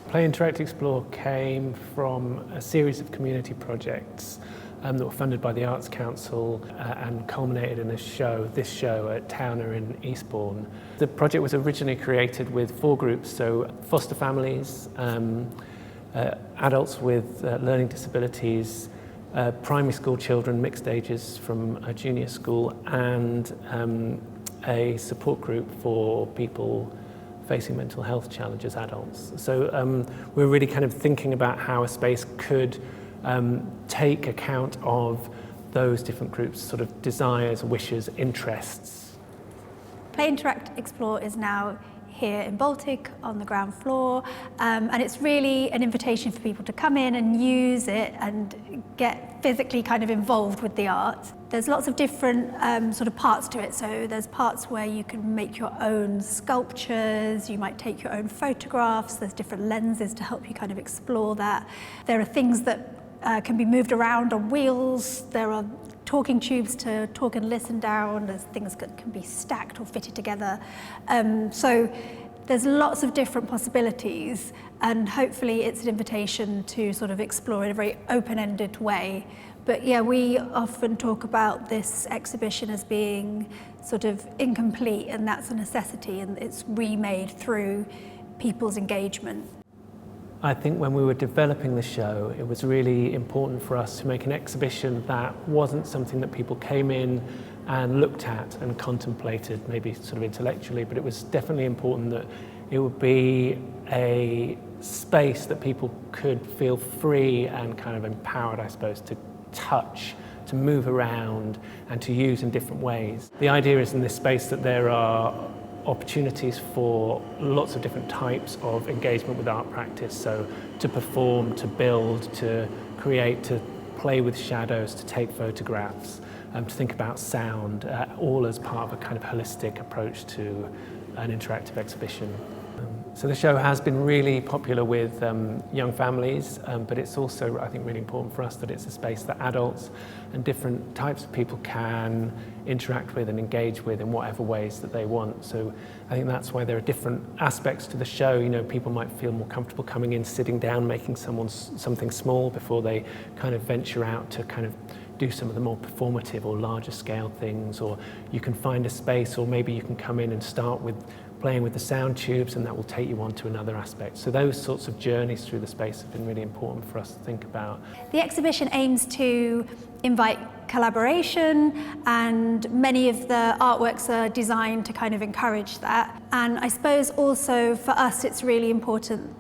Play, Interact, Explore came from a series of community projects that were funded by the Arts Council and culminated in this show at Towner in Eastbourne. The project was originally created with 4 groups, so foster families, adults with learning disabilities, primary school children, mixed ages from a junior school, and a support group for people facing mental health challenges, adults. So we're really kind of thinking about how a space could take account of those different groups' sort of desires, wishes, interests. Play, Interact, Explore is now here in Baltic on the ground floor, and it's really an invitation for people to come in and use it and get physically kind of involved with the art. There's lots of different sort of parts to it. So there's parts where you can make your own sculptures, you might take your own photographs, there's different lenses to help you kind of explore that. There are things that can be moved around on wheels, there are talking tubes to talk and listen down, there's things that can be stacked or fitted together. So there's lots of different possibilities, and hopefully it's an invitation to sort of explore in a very open-ended way. But yeah, we often talk about this exhibition as being sort of incomplete, and that's a necessity, and it's remade through people's engagement. I think when we were developing the show, it was really important for us to make an exhibition that wasn't something that people came in and looked at and contemplated, maybe sort of intellectually, but it was definitely important that it would be a space that people could feel free and kind of empowered, I suppose, to touch, to move around and to use in different ways. The idea is in this space that there are opportunities for lots of different types of engagement with art practice, so to perform, to build, to create, to play with shadows, to take photographs, to think about sound, all as part of a kind of holistic approach to an interactive exhibition. So the show has been really popular with young families, but it's also, I think, really important for us that it's a space that adults and different types of people can interact with and engage with in whatever ways that they want. So I think that's why there are different aspects to the show. You know, people might feel more comfortable coming in, sitting down, making something small before they kind of venture out to kind of do some of the more performative or larger scale things, or you can find a space, or maybe you can come in and start with playing with the sound tubes, and that will take you on to another aspect. So those sorts of journeys through the space have been really important for us to think about. The exhibition aims to invite collaboration, and many of the artworks are designed to kind of encourage that. And I suppose also for us it's really important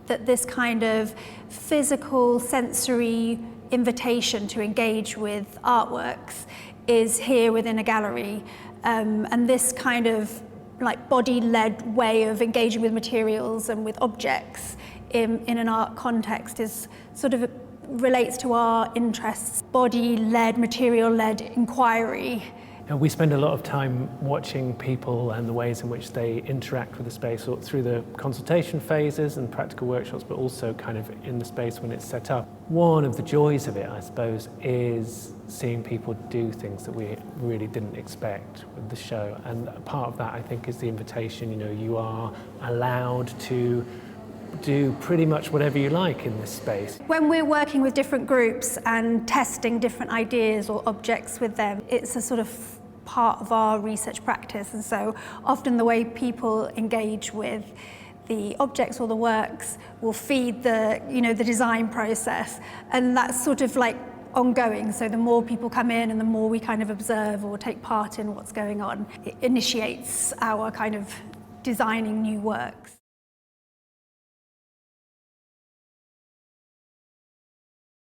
that this kind of physical, sensory invitation to engage with artworks is here within a gallery, and this kind of like body-led way of engaging with materials and with objects in an art context is sort of relates to our interests. Body-led, material-led inquiry. And we spend a lot of time watching people and the ways in which they interact with the space, or through the consultation phases and practical workshops, but also kind of in the space when it's set up. One of the joys of it, I suppose, is seeing people do things that we really didn't expect with the show. And part of that, I think, is the invitation. You know, you are allowed to do pretty much whatever you like in this space. When we're working with different groups and testing different ideas or objects with them, it's a sort of part of our research practice, and so often the way people engage with the objects or the works will feed the design process, and that's sort of like ongoing. So the more people come in and the more we kind of observe or take part in what's going on, it initiates our kind of designing new works.